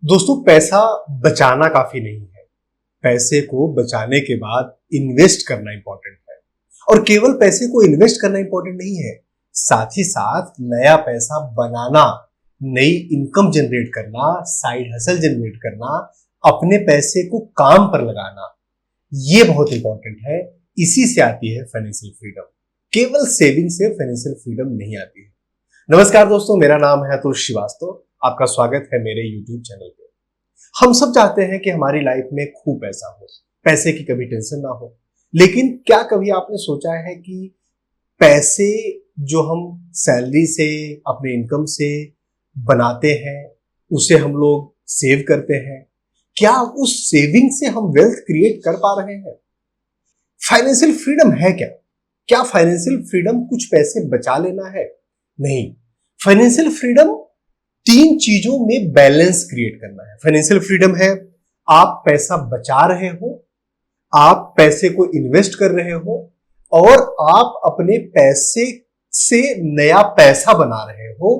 दोस्तों, पैसा बचाना काफी नहीं है। पैसे को बचाने के बाद इन्वेस्ट करना इंपॉर्टेंट है। और केवल पैसे को इन्वेस्ट करना इंपॉर्टेंट नहीं है, साथ ही साथ नया पैसा बनाना, नई इनकम जनरेट करना, साइड हसल जनरेट करना, अपने पैसे को काम पर लगाना, ये बहुत इंपॉर्टेंट है। इसी से आती है फाइनेंशियल फ्रीडम। केवल सेविंग से फाइनेंशियल फ्रीडम नहीं आती है। नमस्कार दोस्तों, मेरा नाम है अतुल श्रीवास्तव। आपका स्वागत है मेरे YouTube चैनल पे। हम सब चाहते हैं कि हमारी लाइफ में खूब पैसा हो, पैसे की कभी टेंशन ना हो। लेकिन क्या कभी आपने सोचा है कि पैसे जो हम सैलरी से, अपने इनकम से बनाते हैं, उसे हम लोग सेव करते हैं, क्या उस सेविंग से हम वेल्थ क्रिएट कर पा रहे हैं? फाइनेंशियल फ्रीडम है क्या? क्या फाइनेंशियल फ्रीडम कुछ पैसे बचा लेना है? नहीं। फाइनेंशियल फ्रीडम तीन चीजों में बैलेंस क्रिएट करना है। फाइनेंशियल फ्रीडम है, आप पैसा बचा रहे हो, आप पैसे को इन्वेस्ट कर रहे हो, और आप अपने पैसे से नया पैसा बना रहे हो।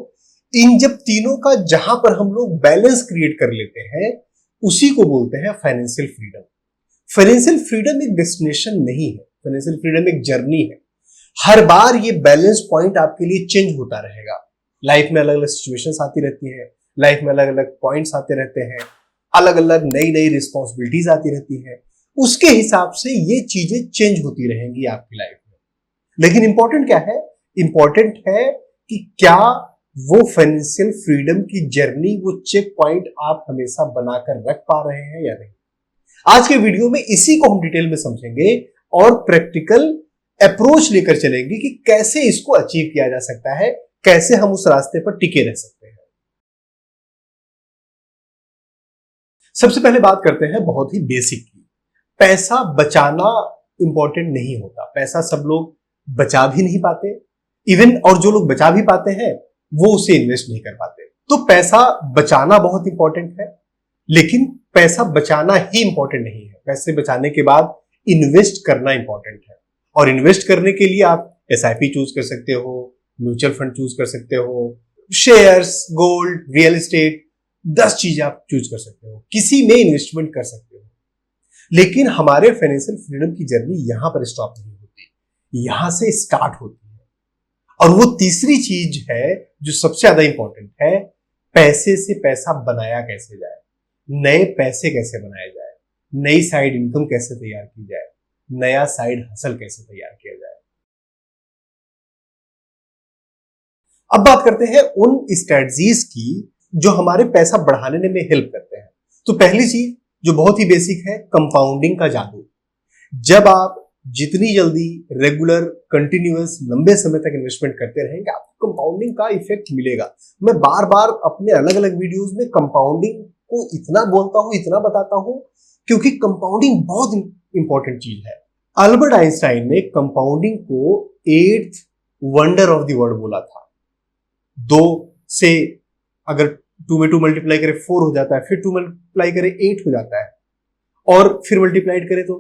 इन जब तीनों का जहां पर हम लोग बैलेंस क्रिएट कर लेते हैं, उसी को बोलते हैं फाइनेंशियल फ्रीडम। फाइनेंशियल फ्रीडम एक डेस्टिनेशन नहीं है, फाइनेंशियल फ्रीडम एक जर्नी है। हर बार ये बैलेंस पॉइंट आपके लिए चेंज होता रहेगा। लाइफ में अलग अलग सिचुएशंस आती रहती है, लाइफ में अलग अलग पॉइंट्स आते रहते हैं, अलग अलग नई नई रिस्पॉन्सिबिलिटीज आती रहती है। उसके हिसाब से ये चीजें चेंज होती रहेंगी आपकी लाइफ में। लेकिन इंपॉर्टेंट क्या है? इंपॉर्टेंट है कि क्या वो फाइनेंशियल फ्रीडम की जर्नी, वो चेक पॉइंट आप हमेशा बनाकर रख पा रहे हैं या नहीं। आज के वीडियो में इसी को हम डिटेल में समझेंगे और प्रैक्टिकल अप्रोच लेकर चलेंगे कि कैसे इसको अचीव किया जा सकता है, कैसे हम उस रास्ते पर टिके रह सकते हैं। सबसे पहले बात करते हैं बहुत ही बेसिक की। पैसा बचाना इंपॉर्टेंट नहीं होता। पैसा सब लोग बचा भी नहीं पाते, इवन और जो लोग बचा भी पाते हैं वो उसे इन्वेस्ट नहीं कर पाते। तो पैसा बचाना बहुत इंपॉर्टेंट है, लेकिन पैसा बचाना ही इंपॉर्टेंट नहीं है। पैसे बचाने के बाद इन्वेस्ट करना इंपॉर्टेंट है। और इन्वेस्ट करने के लिए आप SIP चूज कर सकते हो, म्यूचुअल फंड चूज कर सकते हो, शेयर्स, गोल्ड, रियल एस्टेट, 10 चीजें आप चूज कर सकते हो, किसी में इन्वेस्टमेंट कर सकते हो। लेकिन हमारे फाइनेंशियल फ्रीडम की जर्नी यहां पर स्टॉप नहीं होती, यहां से स्टार्ट होती है। और वो तीसरी चीज है जो सबसे ज्यादा इंपॉर्टेंट है, पैसे से पैसा बनाया कैसे जाए, नए पैसे कैसे बनाए जाए, नई साइड इनकम कैसे तैयार की जाए, नया साइड हसल कैसे तैयार किया जाए। अब बात करते हैं उन स्ट्रेटजीज की जो हमारे पैसा बढ़ाने में हेल्प करते हैं। तो पहली चीज जो बहुत ही बेसिक है, कंपाउंडिंग का जादू। जब आप जितनी जल्दी रेगुलर, कंटिन्यूअस, लंबे समय तक इन्वेस्टमेंट करते रहेंगे, आपको कंपाउंडिंग का इफेक्ट मिलेगा। मैं बार बार अपने अलग अलग वीडियोस में कंपाउंडिंग को इतना बोलता हूं, इतना बताता हूं, क्योंकि कंपाउंडिंग बहुत इंपॉर्टेंट चीज है। अल्बर्ट आइंस्टाइन ने कंपाउंडिंग को 8th wonder of the world बोला था। 2 से अगर 2 में 2 मल्टीप्लाई करें 4 हो जाता है, फिर 2 मल्टीप्लाई करें 8 हो जाता है, और फिर मल्टीप्लाइड करें तो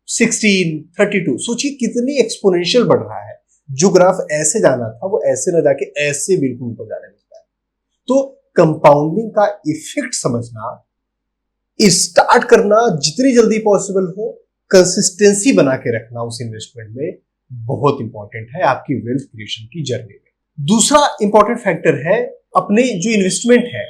16, 32। सोचिए कितनी एक्सपोनेंशियल बढ़ रहा है। जो ग्राफ ऐसे जाना था वो ऐसे ना जाके ऐसे बिल्कुल ऊपर जाने लगता है। तो कंपाउंडिंग का इफेक्ट समझना, स्टार्ट करना जितनी जल्दी पॉसिबल हो, कंसिस्टेंसी बना के रखना उस इन्वेस्टमेंट में बहुत इंपॉर्टेंट है आपकी वेल्थ क्रिएशन की जर्नी में। दूसरा इंपॉर्टेंट फैक्टर है, अपने जो इन्वेस्टमेंट है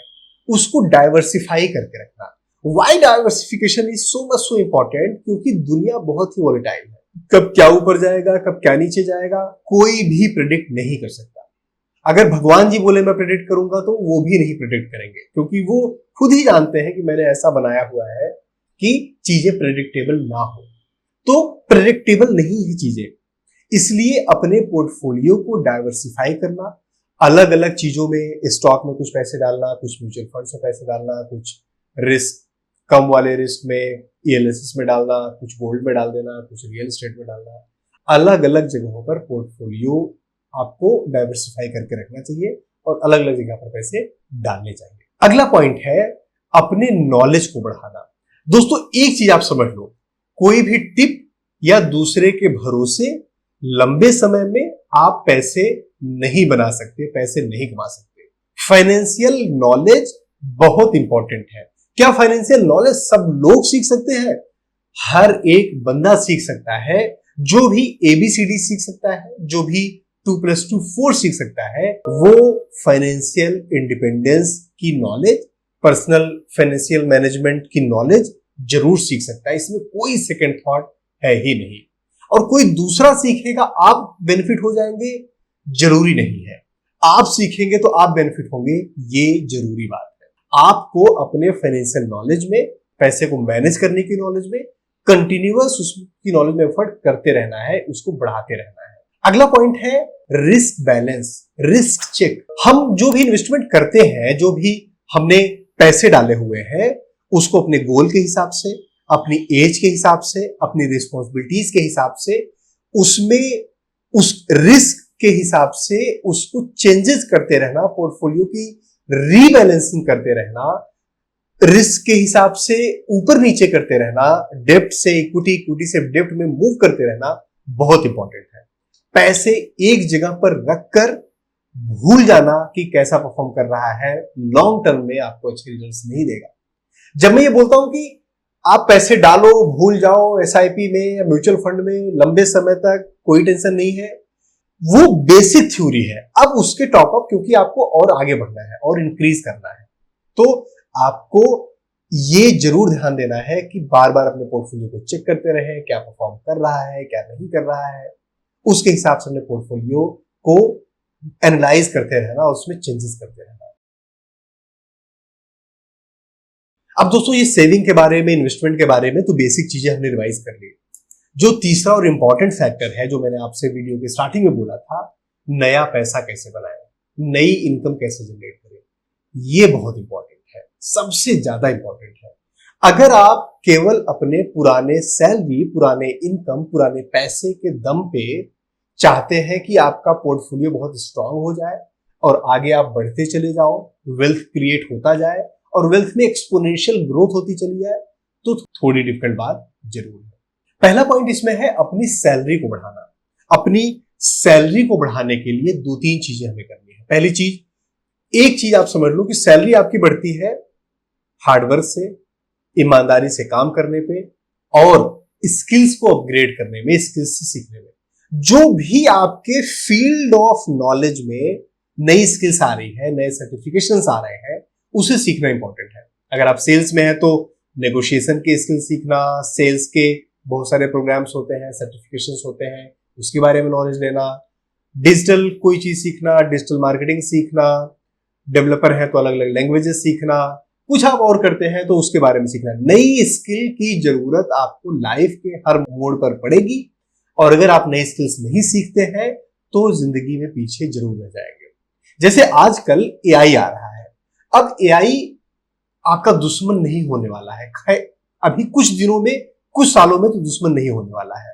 उसको डाइवर्सिफाई करके रखना। Why diversification is so much so important? क्योंकि दुनिया बहुत ही वोलेटाइल है। कब क्या ऊपर जाएगा, कब क्या नीचे जाएगा, कोई भी प्रेडिक्ट नहीं कर सकता। अगर भगवान जी बोले मैं प्रेडिक्ट करूंगा तो वो भी नहीं प्रेडिक्ट करेंगे, क्योंकि वो खुद ही जानते हैं कि मैंने ऐसा बनाया हुआ है कि चीजें प्रेडिक्टेबल ना हो। तो प्रेडिक्टेबल नहीं है चीजें, इसलिए अपने पोर्टफोलियो को डाइवर्सिफाई करना, अलग अलग चीजों में, स्टॉक में कुछ पैसे डालना, कुछ म्यूचुअल फंड में पैसे डालना, कुछ रिस्क, कम वाले रिस्क में ELSS में डालना, कुछ गोल्ड में डाल देना, कुछ रियल एस्टेट में डालना। अलग अलग जगहों पर पोर्टफोलियो आपको डाइवर्सिफाई करके रखना चाहिए और अलग अलग जगह पर पैसे डालने चाहिए। अगला पॉइंट है अपने नॉलेज को बढ़ाना। दोस्तों, एक चीज आप समझ लो, कोई भी टिप या दूसरे के भरोसे लंबे समय में आप पैसे नहीं बना सकते, पैसे नहीं कमा सकते। फाइनेंशियल नॉलेज बहुत इंपॉर्टेंट है। क्या फाइनेंशियल नॉलेज सब लोग सीख सकते हैं? हर एक बंदा सीख सकता है। जो भी एबीसीडी सीख सकता है, जो भी 2+2 4 सीख सकता है, वो फाइनेंशियल इंडिपेंडेंस की नॉलेज, पर्सनल फाइनेंशियल मैनेजमेंट की नॉलेज जरूर सीख सकता है। इसमें कोई सेकंड थॉट है ही नहीं। और कोई दूसरा सीखेगा आप बेनिफिट हो जाएंगे, जरूरी नहीं है। आप सीखेंगे तो आप बेनिफिट होंगे, ये जरूरी बात है। आपको अपने फाइनेंशियल नॉलेज में, पैसे को मैनेज करने की नॉलेज में कंटिन्यूअस उसकी नॉलेज में एफर्ट करते रहना है, उसको बढ़ाते रहना है। अगला पॉइंट है रिस्क बैलेंस, रिस्क चेक। हम जो भी इन्वेस्टमेंट करते हैं, जो भी हमने पैसे डाले हुए हैं, उसको अपने गोल के हिसाब से, अपनी एज के हिसाब से, अपनी रिस्पॉन्सिबिलिटीज के हिसाब से, उसमें उस रिस्क के हिसाब से उसको चेंजेस करते रहना, पोर्टफोलियो की रीबैलेंसिंग करते रहना, रिस्क के हिसाब से ऊपर नीचे करते रहना, डेप्ट से इक्विटी, इक्विटी से डेप्ट में मूव करते रहना बहुत इंपॉर्टेंट है। पैसे एक जगह पर रखकर भूल जाना कि कैसा परफॉर्म कर रहा है, लॉन्ग टर्म में आपको अच्छे रिजल्ट्स नहीं देगा। जब मैं ये बोलता हूं कि आप पैसे डालो, भूल जाओ एसआईपी में या म्यूचुअल फंड में लंबे समय तक, कोई टेंशन नहीं है, वो बेसिक थ्योरी है। अब उसके टॉपअप, क्योंकि आपको और आगे बढ़ना है और इंक्रीज करना है, तो आपको ये जरूर ध्यान देना है कि बार बार अपने पोर्टफोलियो को चेक करते रहे, क्या परफॉर्म कर रहा है, क्या नहीं कर रहा है। उसके हिसाब से अपने पोर्टफोलियो को एनालाइज करते रहना, उसमें चेंजेस करते रहना। अब दोस्तों, ये सेविंग के बारे में, इन्वेस्टमेंट के बारे में तो बेसिक चीजें हमने रिवाइज कर ली। जो तीसरा और इंपॉर्टेंट फैक्टर है, जो मैंने आपसे वीडियो के स्टार्टिंग में बोला था, नया पैसा कैसे बनाएं, नई इनकम कैसे जनरेट करें, ये बहुत इंपॉर्टेंट है, सबसे ज्यादा इंपॉर्टेंट है। अगर आप केवल अपने पुराने सैलरी, पुराने इनकम, पुराने पैसे के दम पे चाहते हैं कि आपका पोर्टफोलियो बहुत स्ट्रांग हो जाए और आगे आप बढ़ते चले जाओ, वेल्थ क्रिएट होता जाए और वेल्थ में एक्सपोनेंशियल ग्रोथ होती चली जाए, तो थोड़ी डिफिकल्ट बात जरूर है। पहला पॉइंट इसमें है अपनी सैलरी को बढ़ाना। अपनी सैलरी को बढ़ाने के लिए 2-3 चीजें हमें करनी है। पहली चीज, एक चीज आप समझ लो कि सैलरी आपकी बढ़ती है हार्डवर्क से, ईमानदारी से काम करने पे और स्किल्स को अपग्रेड करने में, स्किल्स से सीखने में। जो भी आपके फील्ड ऑफ नॉलेज में नई स्किल्स आ रही है, नए सर्टिफिकेशंस आ रहे हैं, उसे सीखना इंपॉर्टेंट है। अगर आप सेल्स में है तो नेगोशिएशन के स्किल सीखना, सेल्स के बहुत सारे प्रोग्राम्स होते हैं, सर्टिफिकेशंस होते हैं, उसके बारे में नॉलेज लेना। डिजिटल कोई चीज सीखना, डिजिटल मार्केटिंग सीखना, डेवलपर है तो अलग अलग लैंग्वेजेस सीखना, कुछ आप और करते हैं तो उसके बारे में सीखना। नई स्किल की जरूरत आपको लाइफ के हर मोड़ पर पड़ेगी और अगर आप नई स्किल्स नहीं सीखते हैं तो जिंदगी में पीछे जरूर रह जाएंगे। जैसे आजकल एआई आ रहा है। अब एआई आपका दुश्मन नहीं होने वाला है, अभी कुछ दिनों में, कुछ सालों में तो दुश्मन नहीं होने वाला है,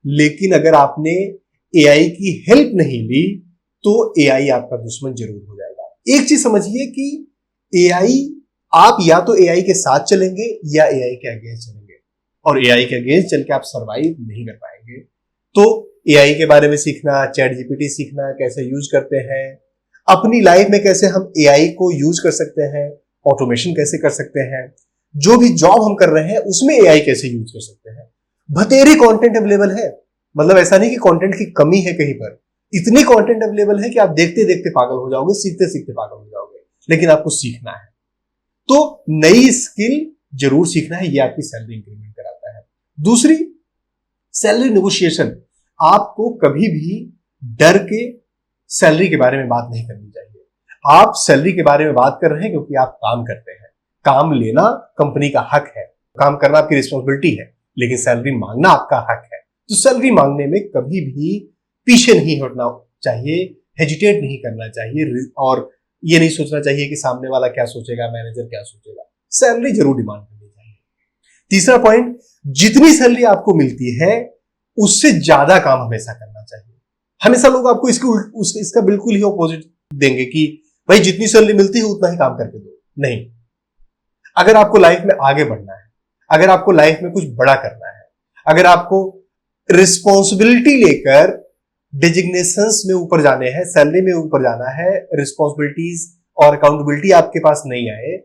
लेकिन अगर आपने एआई की हेल्प नहीं ली तो एआई आपका दुश्मन जरूर हो जाएगा। एक चीज समझिए कि एआई, आप या तो एआई के साथ चलेंगे या एआई के अगेंस्ट चलेंगे, और एआई के अगेंस्ट चल के आप सर्वाइव नहीं कर पाएंगे। तो एआई के बारे में सीखना, चैट जीपीटी सीखना, कैसे यूज करते हैं अपनी लाइफ में, कैसे हम एआई को यूज कर सकते हैं, ऑटोमेशन कैसे कर सकते हैं, जो भी जॉब हम कर रहे हैं उसमें एआई कैसे यूज कर सकते हैं। बतेरी कंटेंट अवेलेबल है, मतलब ऐसा नहीं कि कंटेंट की कमी है कहीं पर, इतनी कंटेंट अवेलेबल है कि आप देखते देखते पागल हो जाओगे, सीखते सीखते पागल हो जाओगे, लेकिन आपको सीखना है। तो नई स्किल जरूर सीखना है, ये आपकी सैलरी इंक्रीमेंट कराता है। दूसरी, सैलरी नेगोशिएशन। आपको कभी भी डर के सैलरी के बारे में बात नहीं करनी चाहिए। आप सैलरी के बारे में बात कर रहे हैं क्योंकि आप काम करते हैं। काम लेना कंपनी का हक है, काम करना आपकी रिस्पॉन्सिबिलिटी है, लेकिन सैलरी मांगना आपका हक है। तो सैलरी मांगने में कभी भी पीछे नहीं हटना चाहिए, हेजिटेट नहीं करना चाहिए और ये नहीं सोचना चाहिए कि सामने वाला क्या सोचेगा, मैनेजर क्या सोचेगा। सैलरी जरूर डिमांड करनी चाहिए। तीसरा पॉइंट, जितनी सैलरी आपको मिलती है उससे ज्यादा काम हमेशा करना चाहिए। हमेशा लोग आपको इसका बिल्कुल ही ऑपोजिट देंगे कि भाई जितनी सैलरी मिलती है उतना ही काम करके दो। नहीं, अगर आपको लाइफ में आगे बढ़ना है, अगर आपको लाइफ में कुछ बड़ा करना है, अगर आपको रिस्पॉन्सिबिलिटी लेकर डिजिग्नेशंस में ऊपर जाने हैं, सैलरी में ऊपर जाना है, रिस्पॉन्सिबिलिटीज और अकाउंटेबिलिटी आपके पास नहीं आए,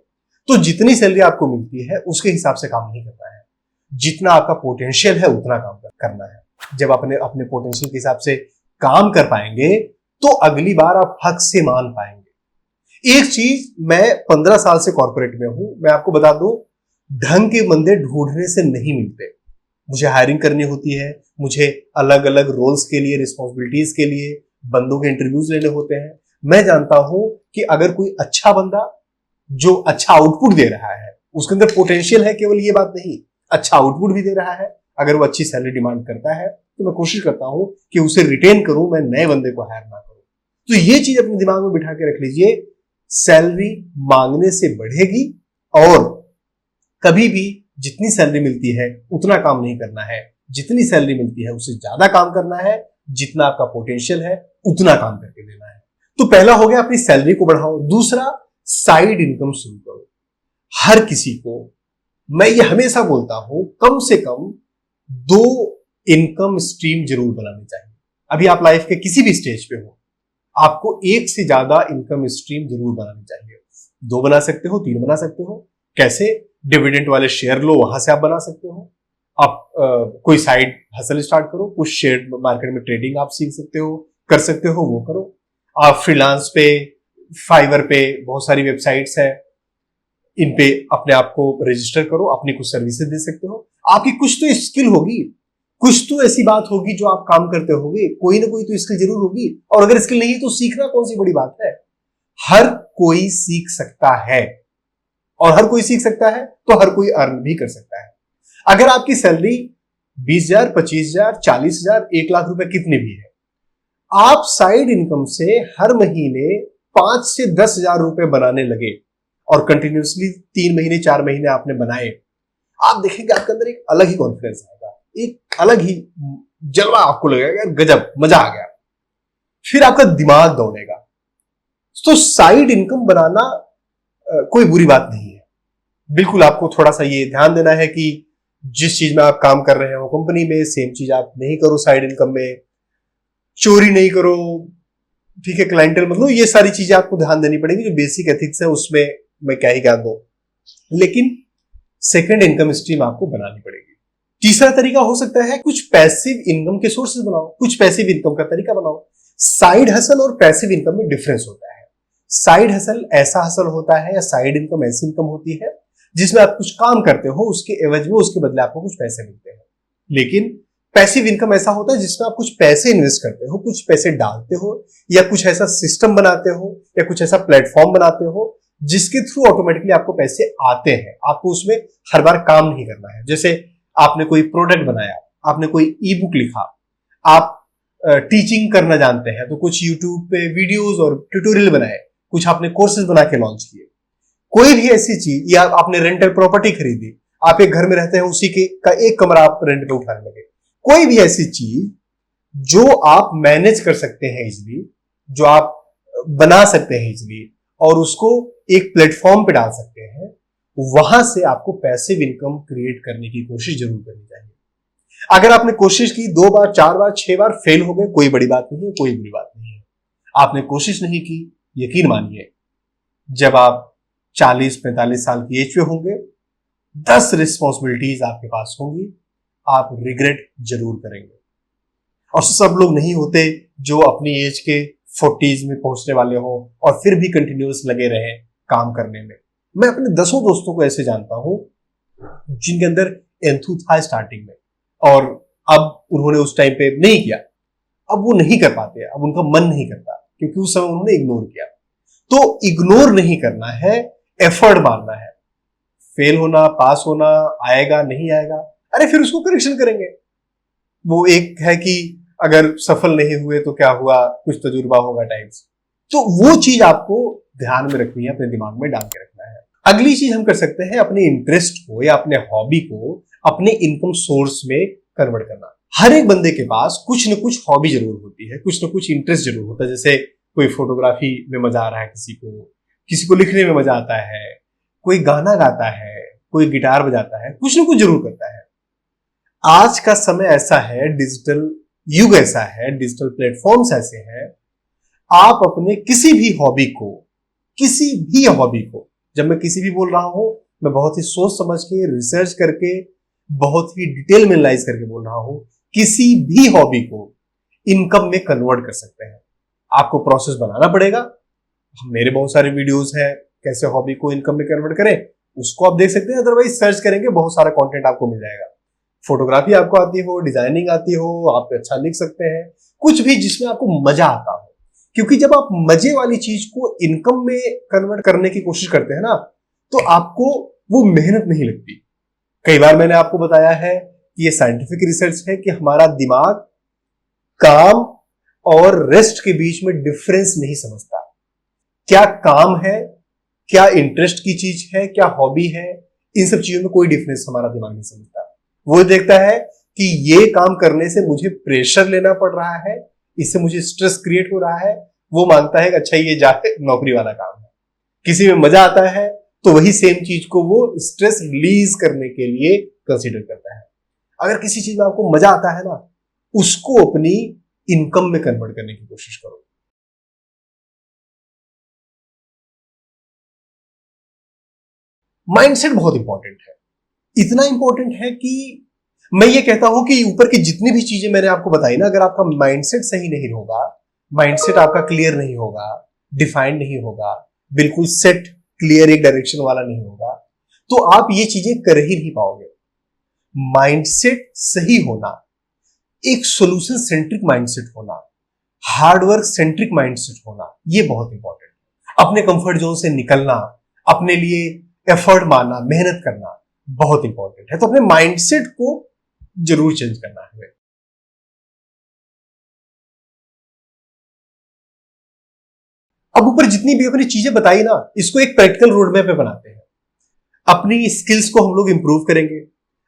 तो जितनी सैलरी आपको मिलती है उसके हिसाब से काम नहीं करना है, जितना आपका पोटेंशियल है उतना काम करना है। जब अपने अपने पोटेंशियल के हिसाब से काम कर पाएंगे तो अगली बार आप हक से मान पाएंगे। एक चीज, मैं 15 साल से कॉर्पोरेट में हूं, मैं आपको बता दूं, ढंग के बंदे ढूंढने से नहीं मिलते। मुझे हायरिंग करनी होती है, मुझे अलग अलग रोल्स के लिए, रिस्पॉन्सिबिलिटीज के लिए बंदों के इंटरव्यूज लेने होते हैं। मैं जानता हूं कि अगर कोई अच्छा बंदा जो अच्छा आउटपुट दे रहा है, उसके अंदर पोटेंशियल है, केवल ये बात नहीं, अच्छा आउटपुट भी दे रहा है, अगर वो अच्छी सैलरी डिमांड करता है तो मैं कोशिश करता हूं कि उसे रिटेन करूं, मैं नए बंदे को हायर ना करूं। तो ये चीज अपने दिमाग में बिठा के रख लीजिए, सैलरी मांगने से बढ़ेगी और कभी भी जितनी सैलरी मिलती है उतना काम नहीं करना है, जितनी सैलरी मिलती है उससे ज्यादा काम करना है, जितना आपका पोटेंशियल है उतना काम करके देना है। तो पहला हो गया, अपनी सैलरी को बढ़ाओ। दूसरा, साइड इनकम शुरू करो। हर किसी को मैं ये हमेशा बोलता हूं, कम से कम 2 इनकम स्ट्रीम जरूर बनानी चाहिए। अभी आप लाइफ के किसी भी स्टेज पे हो, आपको एक से ज्यादा इनकम स्ट्रीम जरूर बनानी चाहिए। 2 बना सकते हो, 3 बना सकते हो। कैसे? डिविडेंड वाले शेयर लो, वहां से आप बना सकते हो। आप कोई साइड हसल स्टार्ट करो, कुछ शेयर मार्केट में ट्रेडिंग आप सीख सकते हो, कर सकते हो, वो करो। आप फ्रीलांस पे, फाइवर पे बहुत सारी वेबसाइट्स है, इन पे अपने आप को रजिस्टर करो, अपनी कुछ सर्विसेज दे सकते हो। आपकी कुछ तो स्किल होगी, कुछ तो ऐसी बात होगी जो आप काम करते होगे, कोई ना कोई तो स्किल जरूर होगी। और अगर स्किल नहीं है तो सीखना कौन सी बड़ी बात है। हर कोई सीख सकता है, और हर कोई सीख सकता है तो हर कोई अर्न भी कर सकता है। अगर आपकी सैलरी 20,000, 25,000, 40,000, 1 लाख रुपए कितनी भी है, आप साइड इनकम से हर महीने 5 से 10,000 रुपए बनाने लगे और कंटिन्यूसली 3 महीने 4 महीने आपने बनाए, आप देखेंगे आपके अंदर एक अलग ही कॉन्फिडेंस आएगा, एक अलग ही जलवा आपको लगेगा, गजब मजा आ गया। फिर आपका दिमाग दौड़ेगा। तो साइड इनकम बनाना कोई बुरी बात नहीं है। बिल्कुल आपको थोड़ा सा ये ध्यान देना है कि जिस चीज में आप काम कर रहे हो कंपनी में, सेम चीज आप नहीं करो साइड इनकम में। चोरी नहीं करो, ठीक है, क्लाइंटल मतलब ये सारी चीजें आपको ध्यान देनी पड़ेगी। जो बेसिक एथिक्स है उसमें मैं क्या ही ज्ञान दूं, लेकिन सेकंड इनकम स्ट्रीम आपको बनानी पड़ेगी। तीसरा तरीका हो सकता है कुछ पैसिव इनकम के सोर्सेज बनाओ, कुछ पैसिव इनकम का तरीका बनाओ। साइड हसल और पैसिव इनकम में डिफरेंस होता है। साइड हसल ऐसा हसल होता है या साइड इनकम ऐसी इनकम होती है जिसमें आप कुछ काम करते हो, उसके एवज में, उसके बदले आपको कुछ पैसे मिलते हैं। लेकिन पैसिव इनकम ऐसा होता है जिसमें आप कुछ पैसे इन्वेस्ट करते हो, कुछ पैसे डालते हो, या कुछ ऐसा सिस्टम बनाते हो, या कुछ ऐसा प्लेटफॉर्म बनाते हो जिसके थ्रू ऑटोमेटिकली आपको पैसे आते हैं। आपको उसमें हर बार काम नहीं करना है। जैसे आपने कोई प्रोडक्ट बनाया, आपने कोई ई बुक लिखा, आप टीचिंग करना जानते हैं तो कुछ यूट्यूब पे वीडियोस और ट्यूटोरियल बनाए, कुछ आपने कोर्सेज बना के लॉन्च किए। कोई भी ऐसी चीज, या आपने रेंटल प्रॉपर्टी खरीदी, आप एक घर में रहते हैं, उसी के का एक कमरा आप रेंट पे उठाने लगे। कोई भी ऐसी चीज जो आप मैनेज कर सकते हैं इजिली, जो आप बना सकते हैं इजिली और उसको एक प्लेटफॉर्म पे डाल सकते हैं, वहां से आपको पैसिव इनकम क्रिएट करने की कोशिश जरूर करनी चाहिए। अगर आपने कोशिश की 2 बार, 4 बार, 6 बार फेल हो गए, कोई बड़ी बात नहीं है, कोई बुरी बात नहीं है। आपने कोशिश नहीं की, यकीन मानिए जब आप 40-45 साल की एज पे होंगे, 10 रिस्पॉन्सिबिलिटीज आपके पास होंगी, आप रिग्रेट जरूर करेंगे। और सब लोग नहीं होते जो अपनी एज के 40s में पहुंचने वाले हो और फिर भी कंटिन्यूअस लगे रहे काम करने में। मैं अपने 10 दोस्तों को ऐसे जानता हूं जिनके अंदर एंथू था स्टार्टिंग में, और अब उन्होंने उस टाइम पे नहीं किया, अब वो नहीं कर पाते, अब उनका मन नहीं करता क्योंकि उस समय उन्होंने इग्नोर किया। तो इग्नोर नहीं करना है, एफर्ट मारना है। फेल होना, पास होना, आएगा नहीं आएगा, अरे फिर उसको करेक्शन करेंगे। वो एक है कि अगर सफल नहीं हुए तो क्या हुआ, कुछ तजुर्बा होगा टाइम्स। तो वो चीज आपको ध्यान में रखनी है, अपने दिमाग में डाल के रखना है। अगली चीज हम कर सकते हैं, अपने इंटरेस्ट को या अपने हॉबी को अपने इनकम सोर्स में कन्वर्ट करना। हर एक बंदे के पास कुछ न कुछ हॉबी जरूर होती है, कुछ न कुछ इंटरेस्ट जरूर होता है। जैसे कोई फोटोग्राफी में मजा आ रहा है, किसी को लिखने में मजा आता है, कोई गाना गाता है, कोई गिटार बजाता है, कुछ न कुछ जरूर करता है। आज का समय ऐसा है, डिजिटल युग ऐसा है, डिजिटल प्लेटफॉर्म्स ऐसे हैं, आप अपने किसी भी हॉबी को, जब मैं किसी भी बोल रहा हूं, मैं बहुत ही सोच समझ के, रिसर्च करके, बहुत ही डिटेल में एनालाइज करके बोल रहा हूं। किसी भी हॉबी को इनकम में कन्वर्ट कर सकते हैं। आपको प्रोसेस बनाना पड़ेगा। मेरे बहुत सारे वीडियोस हैं कैसे हॉबी को इनकम में कन्वर्ट करें, उसको आप देख सकते हैं। अदरवाइज सर्च करेंगे, बहुत सारा कंटेंट आपको मिल जाएगा। फोटोग्राफी आपको आती हो, डिजाइनिंग आती हो, आप अच्छा लिख सकते हैं, कुछ भी जिसमें आपको मजा आता हो। क्योंकि जब आप मजे वाली चीज को इनकम में कन्वर्ट करने की कोशिश करते हैं ना, तो आपको वो मेहनत नहीं लगती। कई बार मैंने आपको बताया है कि ये साइंटिफिक रिसर्च है कि हमारा दिमाग काम और रेस्ट के बीच में डिफरेंस नहीं समझता। क्या काम है, क्या इंटरेस्ट की चीज है, क्या हॉबी है, इन सब चीजों में कोई डिफरेंस हमारा दिमाग नहीं समझता। वो देखता है कि ये काम करने से मुझे प्रेशर लेना पड़ रहा है, इससे मुझे स्ट्रेस क्रिएट हो रहा है। वो मानता है कि अच्छा ये जाके नौकरी वाला काम है। किसी में मजा आता है तो वही सेम चीज को वो स्ट्रेस रिलीज करने के लिए कंसीडर करता है। अगर किसी चीज में आपको मजा आता है ना, उसको अपनी इनकम में कन्वर्ट करने की कोशिश करो। माइंडसेट बहुत इंपॉर्टेंट है। इतना इंपॉर्टेंट है कि मैं ये कहता हूं कि ऊपर की जितनी भी चीजें मैंने आपको बताई ना, अगर आपका माइंडसेट सही नहीं होगा, माइंडसेट आपका क्लियर नहीं होगा, डिफाइंड नहीं होगा, बिल्कुल सेट क्लियर एक डायरेक्शन वाला नहीं होगा, तो आप ये चीजें कर ही नहीं पाओगे। माइंडसेट सही होना, एक सोल्यूशन सेंट्रिक माइंडसेट होना, हार्डवर्क सेंट्रिक माइंडसेट होना, ये बहुत इंपॉर्टेंट है। अपने कंफर्ट जोन से निकलना, अपने लिए एफर्ट मारना, मेहनत करना बहुत इंपॉर्टेंट है। तो अपने माइंडसेट को जरूर चेंज करना है। अब ऊपर जितनी भी अपनी चीजें बताई ना, इसको एक प्रैक्टिकल रोड मैप पे बनाते हैं। अपनी स्किल्स को हम लोग इंप्रूव करेंगे,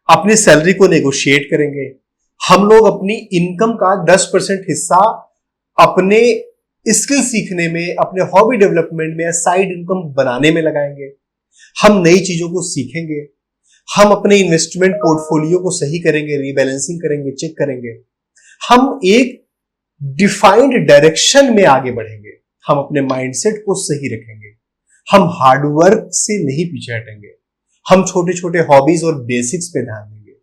अपनी सैलरी को नेगोशिएट करेंगे, हम लोग अपनी इनकम का 10% हिस्सा अपने स्किल सीखने में, अपने हॉबी डेवलपमेंट में, साइड इनकम बनाने में लगाएंगे। हम नई चीजों को सीखेंगे, हम अपने इन्वेस्टमेंट पोर्टफोलियो को सही करेंगे, रीबैलेंसिंग करेंगे, चेक करेंगे। हम एक डिफाइंड डायरेक्शन में आगे बढ़ेंगे। हम अपने माइंडसेट को सही रखेंगे, हम हार्डवर्क से नहीं पीछे हटेंगे, हम छोटे छोटे हॉबीज और बेसिक्स पे ध्यान देंगे,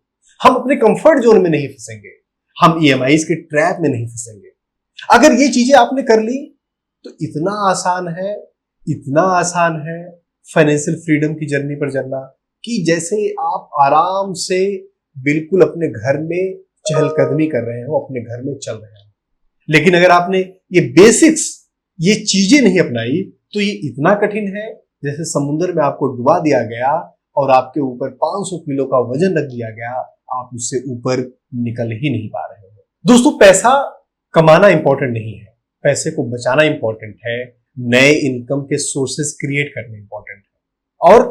हम अपने कंफर्ट जोन में नहीं फंसेंगे, हम ईएमआईज के ट्रैप में नहीं फंसेंगे। अगर ये चीजें आपने कर ली तो इतना आसान है, इतना आसान है फाइनेंशियल फ्रीडम की जर्नी पर चलना, कि जैसे आप आराम से बिल्कुल अपने घर में चहलकदमी कर रहे हो, अपने घर में चल रहे हो। लेकिन अगर आपने ये बेसिक्स, ये चीजें नहीं अपनाई, तो ये इतना कठिन है जैसे समुद्र में आपको डुबा दिया गया और आपके ऊपर 500 किलो का वजन रख दिया गया, आप उससे ऊपर निकल ही नहीं पा रहे हो। दोस्तों, पैसा कमाना इंपॉर्टेंट नहीं है, पैसे को बचाना इंपॉर्टेंट है, नए इनकम के सोर्सेस क्रिएट करने इंपॉर्टेंट है। और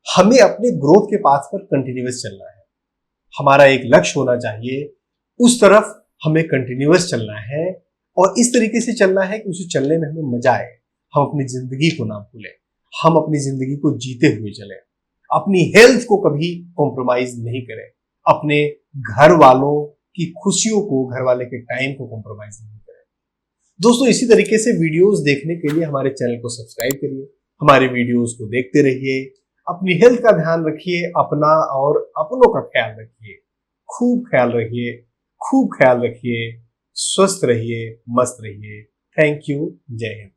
हमें अपने ग्रोथ के पाथ पर कंटिन्यूअस चलना है। हमारा एक लक्ष्य होना चाहिए, उस तरफ हमें कंटिन्यूअस चलना है, और इस तरीके से चलना है कि उसे चलने में हमें मजा आए। हम अपनी जिंदगी को ना भूलें, हम अपनी जिंदगी को जीते हुए चलें, अपनी हेल्थ को कभी कॉम्प्रोमाइज नहीं करें, अपने घर वालों की खुशियों को, घर वाले के टाइम को कॉम्प्रोमाइज नहीं करें। दोस्तों, इसी तरीके से वीडियोस देखने के लिए हमारे चैनल को सब्सक्राइब करिए, हमारे वीडियोस को देखते रहिए, अपनी हेल्थ का ध्यान रखिए, अपना और अपनों का ख्याल रखिए, खूब ख्याल रखिए, खूब ख्याल रखिए, स्वस्थ रहिए, मस्त रहिए। Thank you. जय हिंद।